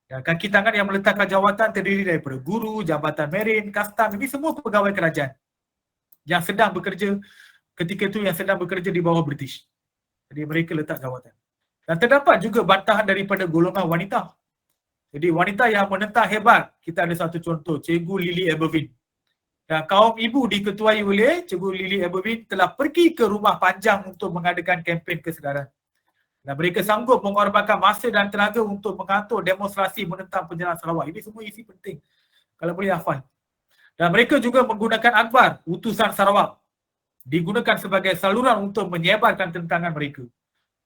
Ya, kaki tangan yang meletakkan jawatan terdiri daripada guru, jabatan merin, kastam, ini semua pegawai kerajaan yang sedang bekerja ketika itu, yang sedang bekerja di bawah British. Jadi mereka letak jawatan. Dan terdapat juga bantahan daripada golongan wanita. Jadi wanita yang menentang hebat, kita ada satu contoh, Cikgu Lily Abervin. Dan kaum ibu diketuai oleh Cikgu Lily Abervin telah pergi ke Rumah Panjang untuk mengadakan kempen kesedaran. Dan mereka sanggup mengorbankan masa dan tenaga untuk mengatur demonstrasi menentang penjarahan Sarawak. Ini semua isi penting, kalau boleh hafal. Dan mereka juga menggunakan akhbar Utusan Sarawak, digunakan sebagai saluran untuk menyebarkan tentangan mereka.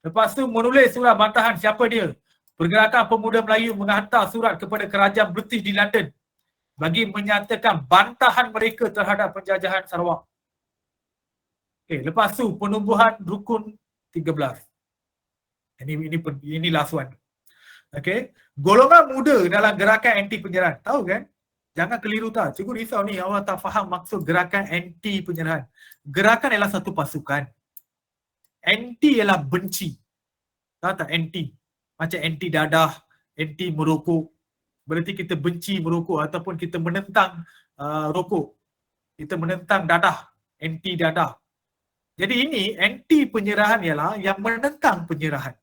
Lepas tu menulis surat bantahan. Siapa dia? Pergerakan Pemuda Melayu menghantar surat kepada kerajaan British di London bagi menyatakan bantahan mereka terhadap penjajahan Sarawak. Okay, lepas tu penubuhan Rukun 13. Ini last one. Okay. Golongan muda dalam gerakan anti penjarahan. Tahu kan? Jangan keliru tak. Cikgu risau ni awak tak faham maksud gerakan anti penjarahan. Gerakan ialah satu pasukan. Anti ialah benci. Tahu tak anti? Macam anti dadah, anti merokok. Berarti kita benci merokok ataupun kita menentang rokok. Kita menentang dadah, anti dadah. Jadi ini anti penyerahan ialah yang menentang penyerahan.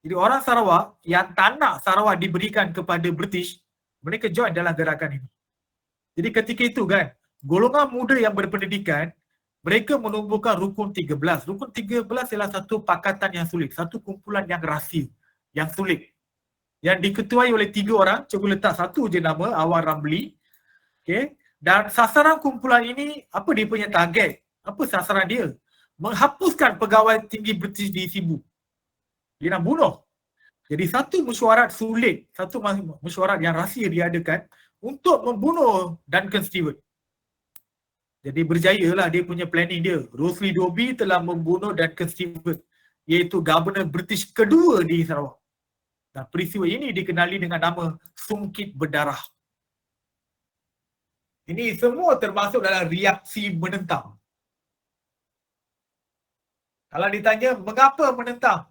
Jadi orang Sarawak yang tak nak Sarawak diberikan kepada British, mereka join dalam gerakan ini. Jadi ketika itu kan, golongan muda yang berpendidikan, mereka menubuhkan Rukun 13. Rukun 13 ialah satu pakatan yang sulit, satu kumpulan yang rahsia, yang sulit. Yang diketuai oleh 3 orang, cikgu letak satu je nama, Awang Ramli. Okay. Dan sasaran kumpulan ini, apa dia punya target? Apa sasaran dia? Menghapuskan pegawai tinggi British di Sibu. Dia nak bunuh. Jadi satu mesyuarat sulit, satu mesyuarat yang rahsia diadakan untuk membunuh Duncan Stewart. Jadi berjayalah dia punya planning dia. Rosely Dobbie telah membunuh Duncan Stewart, iaitu Governor British kedua di Sarawak. Dan peristiwa ini dikenali dengan nama Sungkit Berdarah. Ini semua termasuk dalam reaksi menentang. Kalau ditanya mengapa menentang?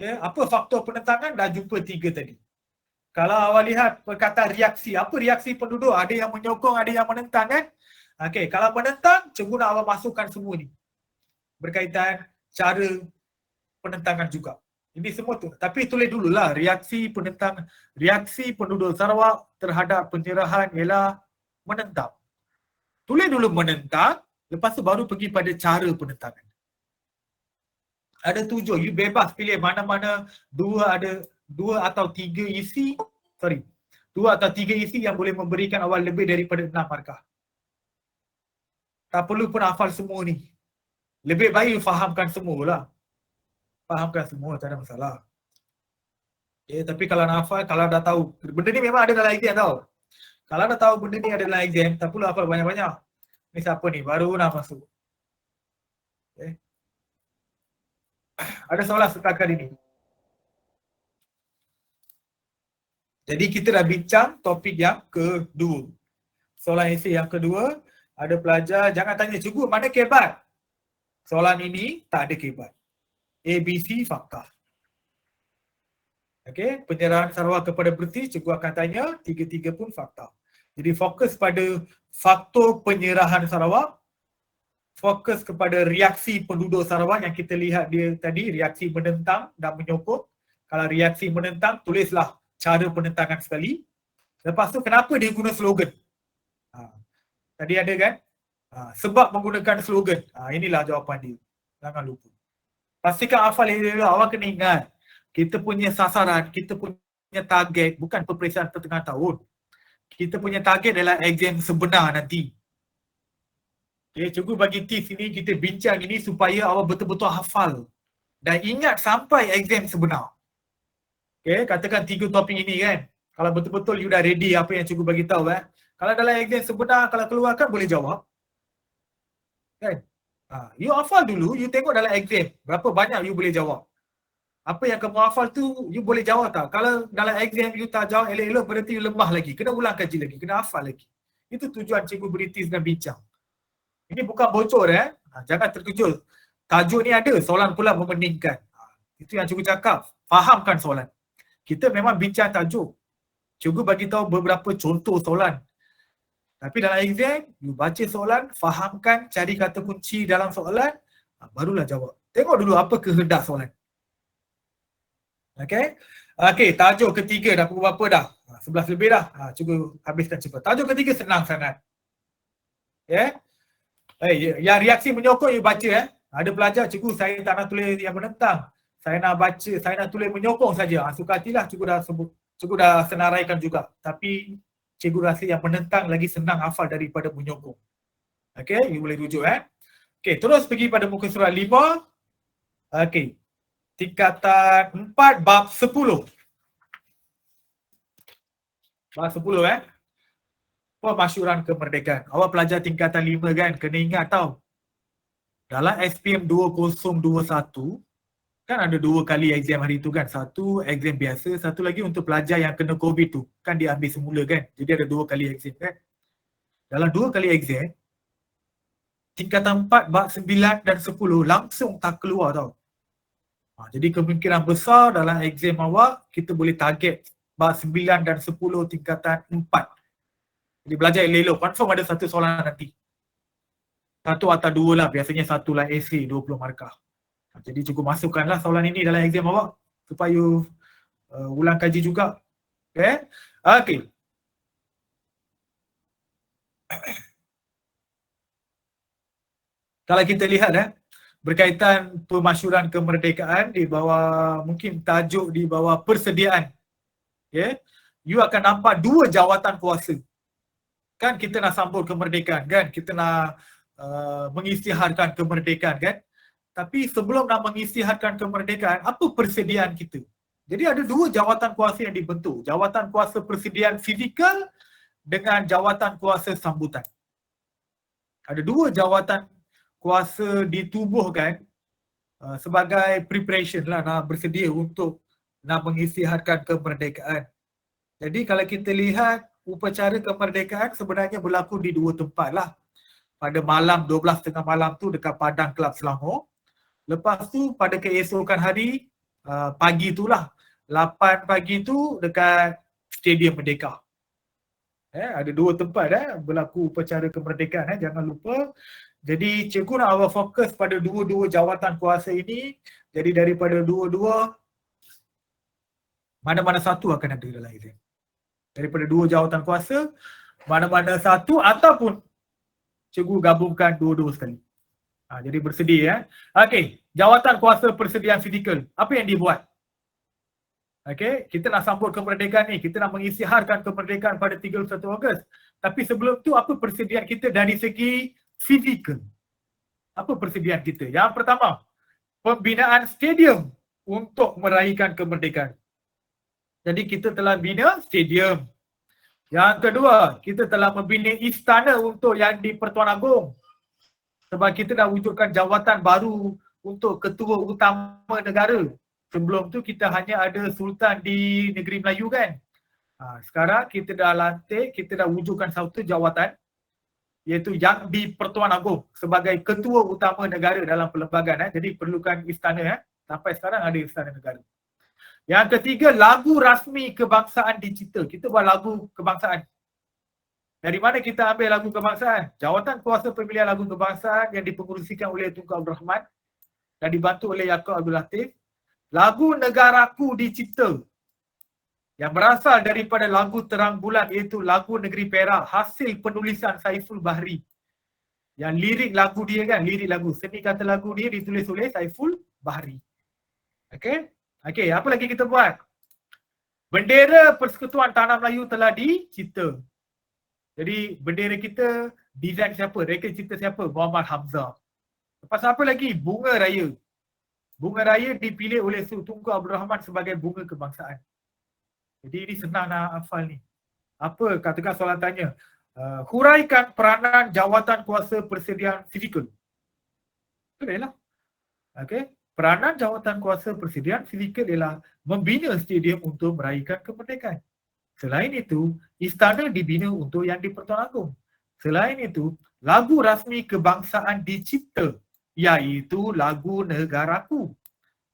Ya, apa faktor penentangan? Dah jumpa 3 tadi. Kalau awak lihat perkataan reaksi, apa reaksi penduduk? Ada yang menyokong, ada yang menentang kan? Okey, kalau menentang, cikgu nak awak masukkan semua ni. Berkaitan cara penentangan juga. Ini semua tu. Tapi tulis dululah reaksi penentang, reaksi penduduk Sarawak terhadap penyerahan ialah menentang. Tulis dulu menentang, lepas tu baru pergi pada cara penentangan. Ada 7, you bebas pilih mana-mana 2 atau 3 isi, 2 atau 3 isi yang boleh memberikan awal lebih daripada 6 markah. Tak perlu pun hafal semua ni. Lebih baik you fahamkan semualah. Fahamkan semua, tak ada masalah. Tapi kalau nak hafal, kalau dah tahu, benda ni memang ada dalam exam tau. Kalau dah tahu benda ni ada dalam exam, tak perlu hafal banyak-banyak. Ni siapa ni? Baru nak masuk. Okay. Ada soalan setakat ini. Jadi kita dah bincang topik yang kedua. Soalan esei yang kedua, ada pelajar jangan tanya cikgu mana kebat. Soalan ini tak ada kebat. ABC fakta. Okey, penyerahan Sarawak kepada British, cikgu akan tanya 3 pun fakta. Jadi fokus pada faktor penyerahan Sarawak, fokus kepada reaksi penduduk Sarawak yang kita lihat dia tadi, reaksi menentang dan menyokong. Kalau reaksi menentang, tulislah cara penentangan sekali. Lepas tu kenapa dia guna slogan? Tadi ada kan? Sebab menggunakan slogan. Inilah jawapan dia. Jangan lupa. Pastikan hafal dia. Awak kena ingat. Kita punya sasaran, kita punya target bukan peperiksaan pertengahan tahun. Kita punya target adalah exam sebenar nanti. Okay, cikgu bagi tips ini, kita bincang ini supaya awak betul-betul hafal. Dan ingat sampai exam sebenar. Okay, katakan 3 topik ini kan. Kalau betul-betul you dah ready apa yang cikgu bagi tahu kan. Kalau dalam exam sebenar, kalau keluar kan boleh jawab. Kan? You hafal dulu, you tengok dalam exam berapa banyak you boleh jawab. Apa yang kamu hafal tu you boleh jawab tak? Kalau dalam exam you tak jawab elok-elok, berarti you lemah lagi. Kena ulang kaji lagi, kena hafal lagi. Itu tujuan cikgu beri tips dan bincang. Ini bukan bocor jangan terkejut. Tajuk ni ada, soalan pula memeningkan. Itu yang cikgu cakap, fahamkan soalan. Kita memang bincang tajuk. Cikgu bagi tahu beberapa contoh soalan. Tapi dalam exam, you baca soalan, fahamkan, cari kata kunci dalam soalan, barulah jawab. Tengok dulu apa kehendak soalan. Okay? Okay, tajuk ketiga dah pukul berapa dah? 11 lebih dah. Cikgu habiskan cepat. Tajuk ketiga senang sangat. Ya? Yang reaksi menyokong you baca. Ada pelajar, cikgu saya tak nak tulis yang menentang. Saya nak baca, saya nak tulis menyokong saja. Suka hatilah cikgu dah sebut. Cikgu dah senaraikan juga. Tapi cikgu rasa yang menentang lagi senang hafal daripada menyokong. Okay, you boleh rujuk. Okay, terus pergi pada muka surat 5. Okay, tingkatan 4 bab 10. Bab 10 Pemasyuran kemerdekaan. Awak pelajar tingkatan 5 kan, kena ingat tau. Dalam SPM 2021, kan ada 2 kali exam hari tu kan. Satu exam biasa, satu lagi untuk pelajar yang kena COVID tu. Kan dia ambil semula kan. Jadi ada 2 kali exam kan. Dalam 2 kali exam, tingkatan 4, bab 9 dan 10 langsung tak keluar tau. Jadi kemungkinan besar dalam exam awak, kita boleh target bab 9 dan 10 tingkatan 4. Jadi belajar elok, confirm ada satu soalan nanti. Satu atau 2 lah, biasanya satu lah essay 20 markah. Jadi cikgu masukkanlah soalan ini dalam exam awak supaya ulang kaji juga. Okay. Okay. Kalau kita lihat berkaitan pemasyuran kemerdekaan di bawah, mungkin tajuk di bawah persediaan. Okay. You akan nampak 2 jawatan kuasa. Kan kita nak sambut kemerdekaan kan, kita nak mengisytiharkan kemerdekaan kan. Tapi sebelum nak mengisytiharkan kemerdekaan, apa persediaan kita? Jadi ada 2 jawatan kuasa yang dibentuk. Jawatan kuasa persediaan fizikal dengan jawatan kuasa sambutan. Ada 2 jawatan kuasa ditubuhkan sebagai preparation lah, nak bersedia untuk nak mengisytiharkan kemerdekaan. Jadi kalau kita lihat upacara kemerdekaan sebenarnya berlaku di 2 tempat lah. Pada malam 12:30 malam tu dekat Padang Kelab Selangor. Lepas tu pada keesokan hari pagi tu lah, 8 pagi tu dekat Stadium Merdeka. Ada 2 tempat berlaku upacara kemerdekaan, jangan lupa. Jadi cikgu nak awak fokus pada 2 jawatan kuasa ini. Jadi daripada 2 mana-mana satu akan ada dalam exam. Daripada 2 jawatan kuasa, mana-mana satu ataupun cikgu gabungkan 2 sekali. Jadi bersedia. Okey, jawatan kuasa persediaan fizikal. Apa yang dibuat? Okey, kita nak sambut kemerdekaan ni, kita nak mengisytiharkan kemerdekaan pada 31 Ogos. Tapi sebelum tu apa persediaan kita dari segi fizikal? Apa persediaan kita? Yang pertama, pembinaan stadium untuk meraihkan kemerdekaan. Jadi kita telah bina stadium. Yang kedua, kita telah membina istana untuk yang di Pertuan Agong. Sebab kita dah wujudkan jawatan baru untuk ketua utama negara. Sebelum tu kita hanya ada sultan di negeri Melayu kan. Sekarang kita dah lantik, kita dah wujudkan satu jawatan iaitu yang di Pertuan Agong sebagai ketua utama negara dalam perlembagaan. Jadi perlukan istana. Sampai sekarang ada istana negara. Yang ketiga, lagu rasmi kebangsaan dicipta. Kita buat lagu kebangsaan. Dari mana kita ambil lagu kebangsaan? Jawatan kuasa pemilihan lagu kebangsaan yang dipengerusikan oleh Tunku Abdul Rahman dan dibantu oleh Yaakob Abdul Latif. Lagu Negaraku dicipta yang berasal daripada lagu Terang Bulan iaitu lagu Negeri Perak hasil penulisan Saiful Bahri. Yang lirik lagu dia kan, lirik lagu, seni kata lagu dia ditulis oleh Saiful Bahri. Okey? Okey, apa lagi kita buat? Bendera Persekutuan Tanah Melayu telah dicipta. Jadi bendera kita design siapa? Reka cipta siapa? Muhammad Hamzah. Lepas apa lagi? Bunga Raya. Bunga Raya dipilih oleh Tunku Abdul Rahman sebagai bunga kebangsaan. Jadi ini senang nak hafal ni. Apa? Katakan soalan tanya. Huraikan peranan jawatan kuasa persediaan fizikal. Betul lah. Okey. Peranan jawatan kuasa persediaan fizikal ialah membina stadium untuk meraihkan kemerdekaan. Selain itu, istana dibina untuk yang di Pertuan Agong. Selain itu, lagu rasmi kebangsaan dicipta iaitu lagu Negaraku.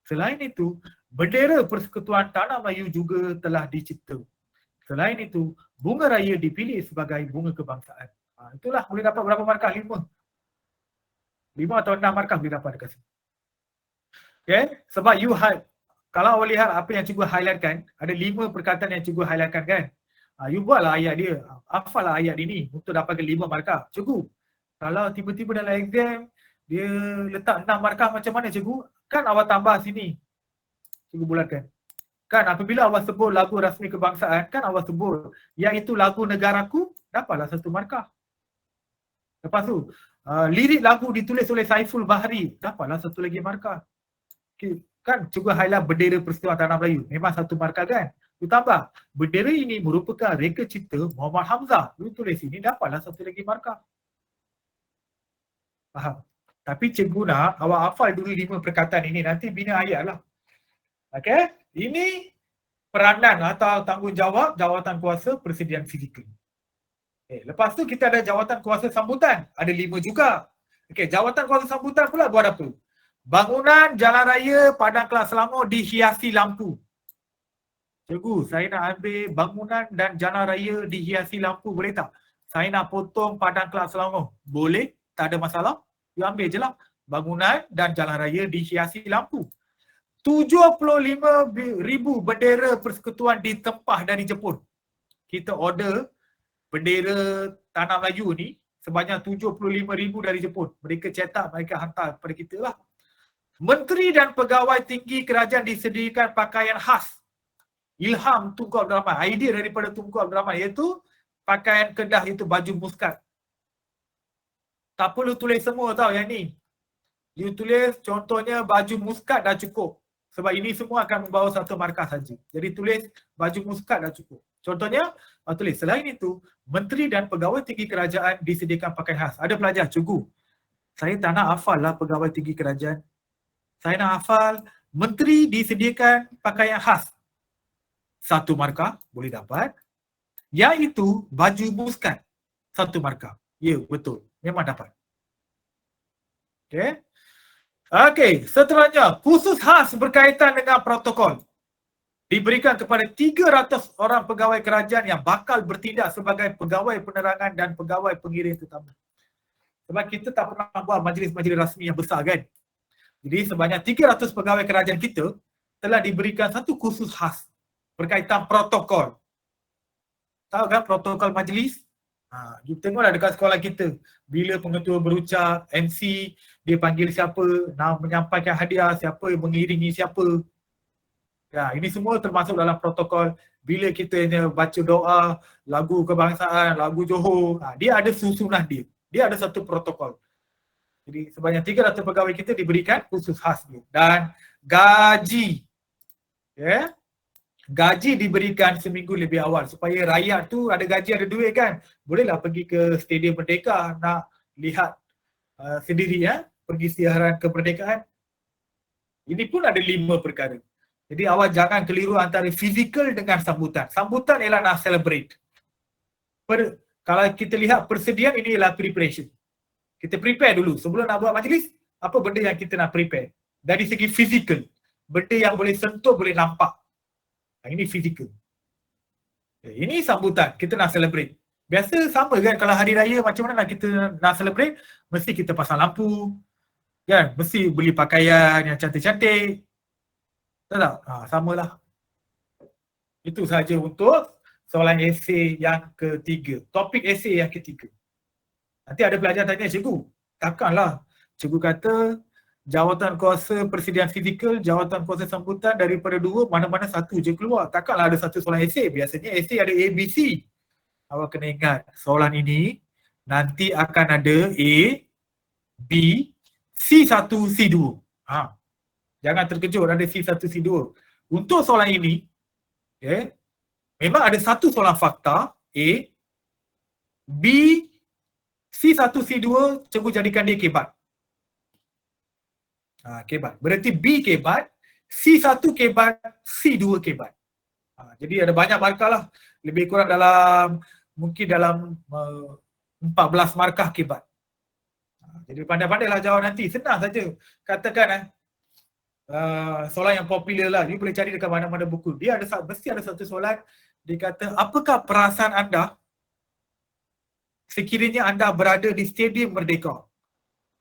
Selain itu, Bendera Persekutuan Tanah Melayu juga telah dicipta. Selain itu, bunga raya dipilih sebagai bunga kebangsaan. Itulah boleh dapat berapa markah? 5 atau 6 markah boleh dapat dekat sini. Okay? Sebab kalau awak lihat apa yang cikgu highlightkan, ada 5 perkataan yang cikgu highlightkan kan. You buatlah ayat dia. Hafallah ayat ini untuk dapatkan 5 markah. Cikgu, kalau tiba-tiba dalam exam, dia letak 6 markah macam mana cikgu? Kan awak tambah sini. Cikgu bulatkan. Kan apabila awak sebut lagu rasmi kebangsaan, kan awak sebut iaitu lagu negaraku, dapatlah 1 markah. Lepas tu, lirik lagu ditulis oleh Saiful Bahri, dapatlah 1 lagi markah. Okay. Kan cikgu highlight bendera Persekutuan Tanah Melayu, memang 1 markah kan. You tambah, bendera ini merupakan reka cipta Muhammad Hamzah. You tulis ini, dapatlah 1 lagi markah. Faham? Tapi cikgu nak awak hafal dulu 5 perkataan ini, nanti bina ayat lah. Okay? Ini peranan atau tanggungjawab jawatan kuasa persediaan fizikal. Okay. Lepas tu kita ada jawatan kuasa sambutan. Ada 5 juga. Okay, jawatan kuasa sambutan pula buat apa? Bangunan jalan raya Padang Kelab Selangor dihiasi lampu. Cikgu, saya nak ambil bangunan dan jalan raya dihiasi lampu, boleh tak? Saya nak potong Padang Kelab Selangor. Boleh, tak ada masalah. You ambil je lah. Bangunan dan jalan raya dihiasi lampu. 75,000 bendera persekutuan ditempah dari Jepun. Kita order bendera Tanah Melayu ni sebanyak 75,000 dari Jepun. Mereka cetak, mereka hantar kepada kita lah. Menteri dan pegawai tinggi kerajaan disediakan pakaian khas. Ilham Tunku Abdul Rahman. Idea daripada Tunku Abdul Rahman iaitu pakaian Kedah, itu baju muskat. Tak perlu tulis semua tau yang ni. You tulis contohnya baju muskat dah cukup. Sebab ini semua akan membawa 1 markah saja. Jadi tulis baju muskat dah cukup. Contohnya, tulis selain itu, menteri dan pegawai tinggi kerajaan disediakan pakaian khas. Ada pelajar, cikgu, saya tak nak hafal lah pegawai tinggi kerajaan. Saya nak hafal menteri disediakan pakaian khas. 1 markah boleh dapat. Iaitu baju muskat. 1 markah. Ya, betul. Memang dapat. Okay. Okey, seterusnya, khusus khas berkaitan dengan protokol. Diberikan kepada 300 orang pegawai kerajaan yang bakal bertindak sebagai pegawai penerangan dan pegawai pengiring tetamu. Sebab kita tak pernah buat majlis-majlis rasmi yang besar kan. Jadi sebanyak 300 pegawai kerajaan kita telah diberikan 1 khusus khas berkaitan protokol. Tahu kan protokol majlis? Kita tengoklah dekat sekolah kita. Bila pengetua berucap, MC, dia panggil siapa, nak menyampaikan hadiah, siapa yang mengiringi siapa. Ya, ini semua termasuk dalam protokol. Bila kita baca doa, lagu kebangsaan, lagu Johor, dia ada susunan dia. Dia ada 1 protokol. Jadi sebanyak 300 pegawai kita diberikan khusus khas dia. Dan gaji. Ya. Gaji diberikan seminggu lebih awal supaya rakyat tu ada gaji, ada duit kan. Bolehlah pergi ke Stadium Merdeka nak lihat sendiri ya, pergi siaran kemerdekaan. Ini pun ada 5 perkara. Jadi awak jangan keliru antara fizikal dengan sambutan. Sambutan ialah nak celebrate. Kalau kita lihat persediaan, ini ialah preparation. Kita prepare dulu sebelum nak buat majlis, apa benda yang kita nak prepare. Dari segi fizikal, benda yang boleh sentuh, boleh nampak. Ini fizikal. Ini sambutan, kita nak celebrate. Biasa sama kan kalau hari raya macam mana kita nak celebrate, mesti kita pasang lampu, kan? Mesti beli pakaian yang cantik-cantik. Tak tak? Samalah. Itu sahaja untuk soalan esei yang ketiga. Topik esei yang ketiga. Nanti ada pelajar tanya, cikgu, takkanlah cikgu kata jawatan kuasa persediaan fizikal, jawatan kuasa sambutan daripada 2, mana-mana 1 je keluar. Takkanlah ada 1 soalan esei. Biasanya esei ada A, B, C. Awak kena ingat, soalan ini nanti akan ada A, B, C1, C2. Jangan terkejut ada C1, C2. Untuk soalan ini, memang ada 1 soalan fakta, A, B, C1, C2, cikgu jadikan dia kebat. Kebat. Berarti B kebat, C1 kebat, C2 kebat. Jadi ada banyak markah lah. Lebih kurang dalam, mungkin dalam 14 markah kebat. Jadi pandai-pandailah jawab nanti. Senang saja. Katakan soalan yang popular lah. You boleh cari dekat mana-mana buku. Dia ada mesti ada satu soalan. Dia kata, apakah perasaan anda sekiranya anda berada di Stadium Merdeka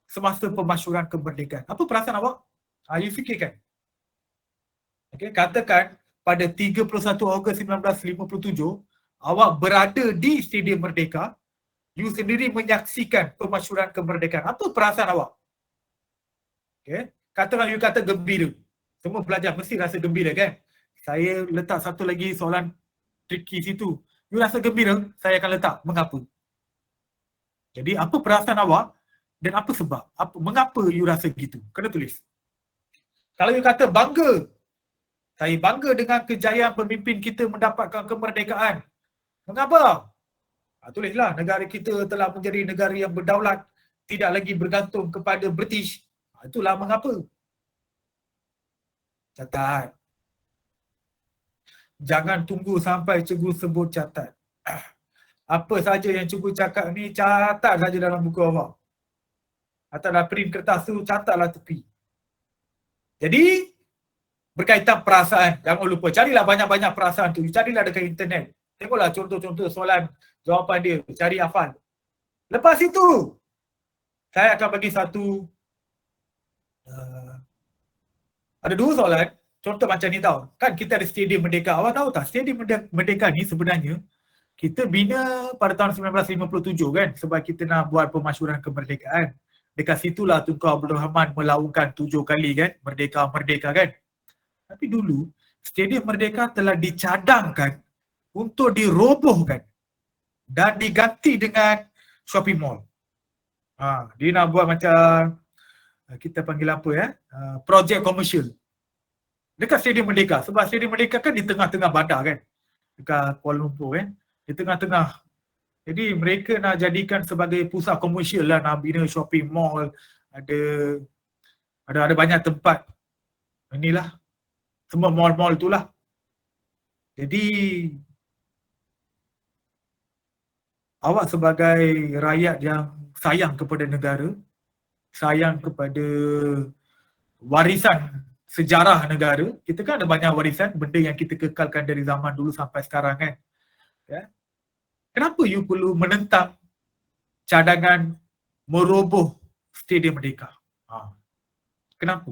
semasa pemasyuran kemerdekaan? Apa perasaan awak? You fikirkan. Okay, katakan pada 31 Ogos 1957, awak berada di Stadium Merdeka, you sendiri menyaksikan pemasyuran kemerdekaan. Apa perasaan awak? Okay. Katakan you kata gembira. Semua pelajar mesti rasa gembira kan? Saya letak satu lagi soalan tricky situ. You rasa gembira, saya akan letak. Mengapa? Jadi apa perasaan awak dan apa sebab? Mengapa you rasa gitu? Kena tulis. Kalau you kata bangga, saya bangga dengan kejayaan pemimpin kita mendapatkan kemerdekaan. Mengapa? Tulislah, negara kita telah menjadi negara yang berdaulat, tidak lagi bergantung kepada British. Itulah mengapa. Catat. Jangan tunggu sampai cikgu sebut catat. Apa saja yang cikgu cakap ni, catat saja dalam buku awak. Atau dah print kertas tu, catatlah tepi. Jadi, berkaitan perasaan, jangan lupa, carilah banyak-banyak perasaan tu. Carilah dekat internet. Tengoklah contoh-contoh soalan, jawapan dia, cari hafal. Lepas itu, saya akan bagi satu, ada dua soalan. Contoh macam ni tau. Kan kita ada Stadium Merdeka. Awak tahu tak? Stadium Merdeka ni sebenarnya kita bina pada tahun 1957 kan. Sebab kita nak buat pemasyuran kemerdekaan. Dekat situlah Tunku Abdul Rahman melaungkan 7 kali kan. Merdeka kan. Tapi dulu Stadium Merdeka telah dicadangkan untuk dirobohkan dan diganti dengan shopping mall. Dia nak buat macam kita panggil apa ya? Projek komersial. Dekat Stadium Merdeka. Sebab Stadium Merdeka kan di tengah-tengah bandar kan. Dekat Kuala Lumpur kan. Di tengah-tengah. Jadi mereka nak jadikan sebagai pusat komersial lah. Nak bina shopping mall. Ada banyak tempat. Inilah. Semua mall-mall tu lah. Jadi awak sebagai rakyat yang sayang kepada negara, sayang kepada warisan sejarah negara, kita kan ada banyak warisan, benda yang kita kekalkan dari zaman dulu sampai sekarang kan. Ya. Kenapa you perlu menentang cadangan meroboh Stadium Merdeka? Kenapa?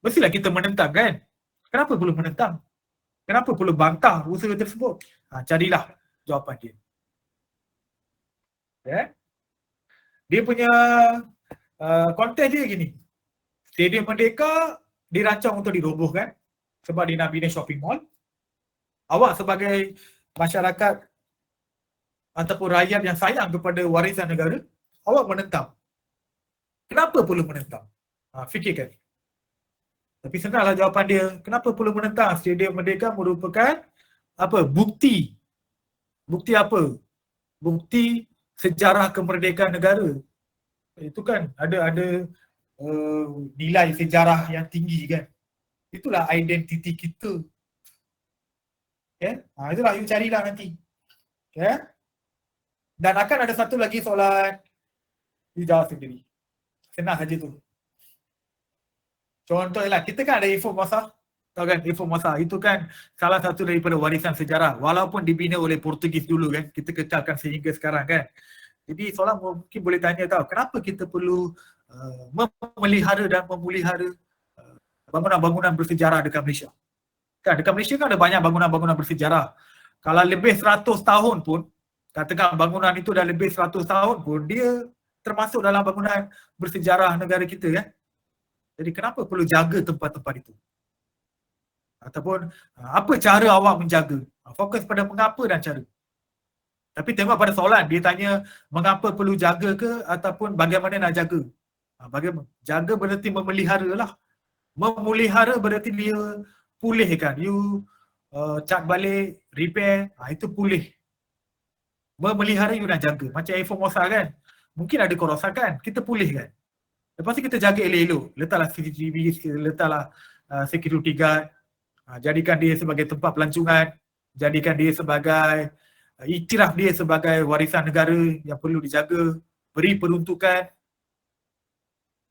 Mestilah kita menentang kan? Kenapa perlu menentang? Kenapa perlu bantah usaha tersebut? Carilah jawapan dia. Ya. Dia punya konten dia gini. Stadium Merdeka dirancang untuk dirobohkan sebab dia nak bina shopping mall. Awak sebagai masyarakat ataupun rakyat yang sayang kepada warisan negara, awak menentang. Kenapa perlu menentang? Fikirkan. Tapi senanglah jawapan dia. Kenapa perlu menentang? Stadium Merdeka merupakan bukti. Bukti apa? Bukti sejarah kemerdekaan negara. Itu kan ada nilai sejarah yang tinggi kan. Itulah identiti kita. Okay? Itulah you carilah nanti. Okay? Dan akan ada satu lagi soalan. You jawab sendiri. Senang saja tu. Contohnya kita kan ada Info Masa. Tahu kan Info Masa? Itu kan salah satu daripada warisan sejarah. Walaupun dibina oleh Portugis dulu kan. Kita kekalkan sehingga sekarang kan. Jadi soalan mungkin boleh tanya tahu. Kenapa kita perlu memelihara dan memulihara bangunan-bangunan bersejarah dekat Malaysia. Kan dekat Malaysia kan ada banyak bangunan-bangunan bersejarah. Kalau lebih 100 tahun pun, katakan bangunan itu dah lebih 100 tahun pun, dia termasuk dalam bangunan bersejarah negara kita ya. Jadi kenapa perlu jaga tempat-tempat itu? Ataupun apa cara awak menjaga? Fokus pada mengapa dan cara. Tapi tengok pada soalan, dia tanya mengapa perlu jaga ke ataupun bagaimana nak jaga. Bagaimana? Jaga berarti memelihara lah. Memulihara berarti dia pulih kan. You cat balik, repair, itu pulih. Memelihara you nak jaga. Macam iPhone Mosa kan. Mungkin ada kerosakan, kita pulih kan. Lepas tu kita jaga elok-elok. Letaklah CCTV, letaklah security guard. Jadikan dia sebagai tempat pelancongan. Jadikan dia sebagai iktiraf dia sebagai warisan negara yang perlu dijaga. Beri peruntukan.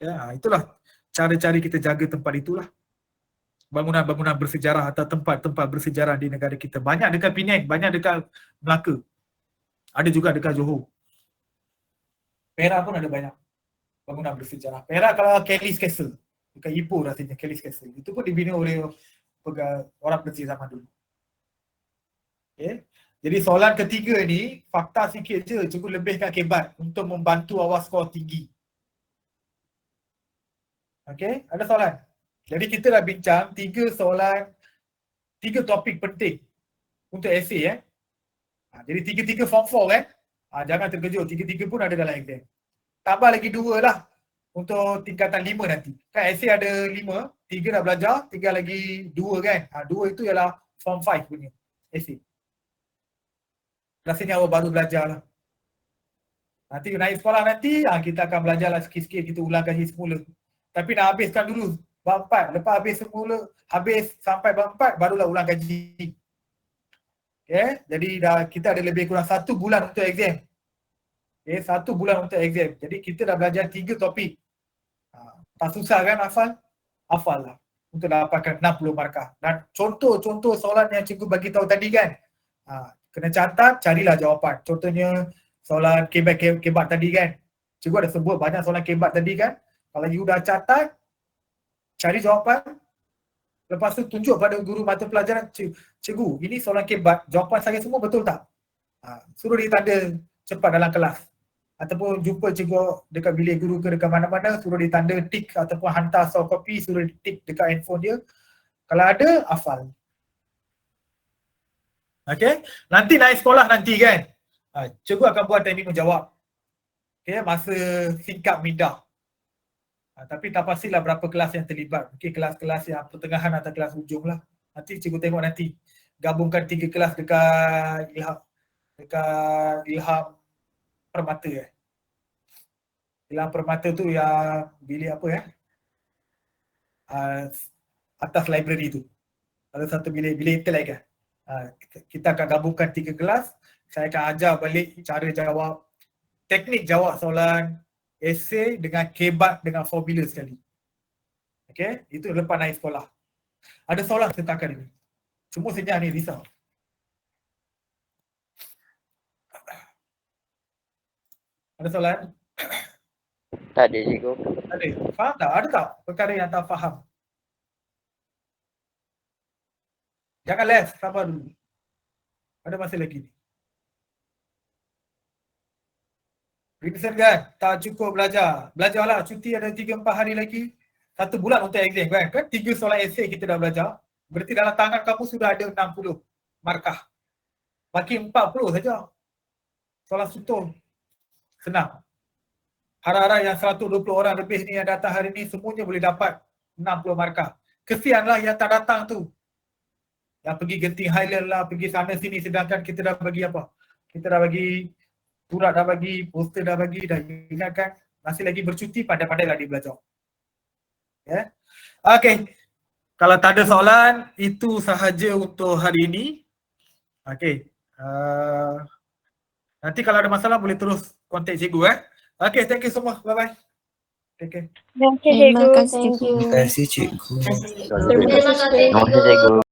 Ya, itulah cara-cara kita jaga tempat itulah. Bangunan-bangunan bersejarah atau tempat-tempat bersejarah di negara kita. Banyak dekat Penang, banyak dekat Melaka. Ada juga dekat Johor. Perak pun ada banyak bangunan bersejarah. Perak kalau Kelly's Castle, dekat Ipoh rasanya Kelly's Castle. Itu pun dibina oleh orang British zaman dulu. Okay. Jadi soalan ketiga ni, fakta sikit je, cikgu lebihkan kebat untuk membantu awak skor tinggi. Okay, ada soalan? Jadi kita dah bincang 3 soalan, 3 topik penting untuk esei jadi 3-3 form 4 jangan terkejut, 3-3 pun ada dalam exam. Tambah lagi 2 lah untuk tingkatan 5 nanti. Kan esei ada 5, 3 dah belajar, tinggal lagi 2 kan. 2 itu ialah form 5 punya esei. Rasanya awak baru belajar lah. Nanti naik sekolah nanti, kita akan belajar lah sikit-sikit, kita ulang kaji semula. Tapi nak habiskan dulu bab 4. Lepas habis sampai bab 4, barulah ulang kaji. Okay? Jadi kita ada lebih kurang 1 bulan untuk exam. Okay? 1 bulan untuk exam. Jadi kita dah belajar 3 topik. Tak susah kan hafal? Hafal lah. Untuk dapatkan 60 markah. Dan contoh soalan yang cikgu bagi tahu tadi kan. Kena catat, carilah jawapan. Contohnya soalan kebat tadi kan. Cikgu ada sebut banyak soalan kebat tadi kan. Kalau you dah catat, cari jawapan. Lepas tu tunjuk pada guru mata pelajaran, cikgu, ini soalan kebat, jawapan saya semua betul tak? Suruh dia tanda cepat dalam kelas. Ataupun jumpa cikgu dekat bilik guru ke dekat mana-mana, suruh dia tanda tik ataupun hantar soft copy, suruh dia tik dekat handphone dia. Kalau ada, hafal. Okay, nanti naik sekolah nanti kan, cikgu akan buat tanya jawab. Okay, masa singkat mindah. Tapi tak pastilah berapa kelas yang terlibat. Mungkin kelas-kelas yang pertengahan atau kelas hujung lah. Nanti cikgu tengok nanti. Gabungkan 3 kelas dekat Ilham Permata Ilham Permata tu yang bilik apa atas library tu. Ada satu bilik intelek kita akan gabungkan 3 kelas. Saya akan ajar balik cara jawab, teknik jawab soalan esei dengan kebat dengan formula sekali. Okay, itu lepas naik sekolah. Ada soalan tentang ini. Semua senyap ni risau. Ada soalan? Tak ada cikgu. Tak ada. Faham tak? Ada tak perkara yang tak faham? Jangan left, sabar dulu. Ada masa lagi ni. Vincent kan, tak cukup belajar. Belajarlah, cuti ada 3-4 hari lagi. 1 bulan untuk exam kan. 3 soalan esei kita dah belajar. Berarti dalam tangan kamu sudah ada 60 markah. Baki 40 saja. Soalan sutur. Senang. Harap-harap yang 120 orang lebih ni yang datang hari ni, semuanya boleh dapat 60 markah. Kesianlah yang tak datang tu. Yang pergi Genting Highland lah, pergi sana sini, sedangkan kita dah bagi apa? Kita dah bagi surat, dah bagi poster, dah bagi, dah ingatkan masih lagi bercuti, pandai-pandailah dia belajar. Okay, kalau tak ada soalan, itu sahaja untuk hari ini. Okay, nanti kalau ada masalah boleh terus kontak cikgu. Okay, thank you semua, bye-bye. Take care. Terima kasih cikgu. Terima kasih cikgu. Terima kasih cikgu.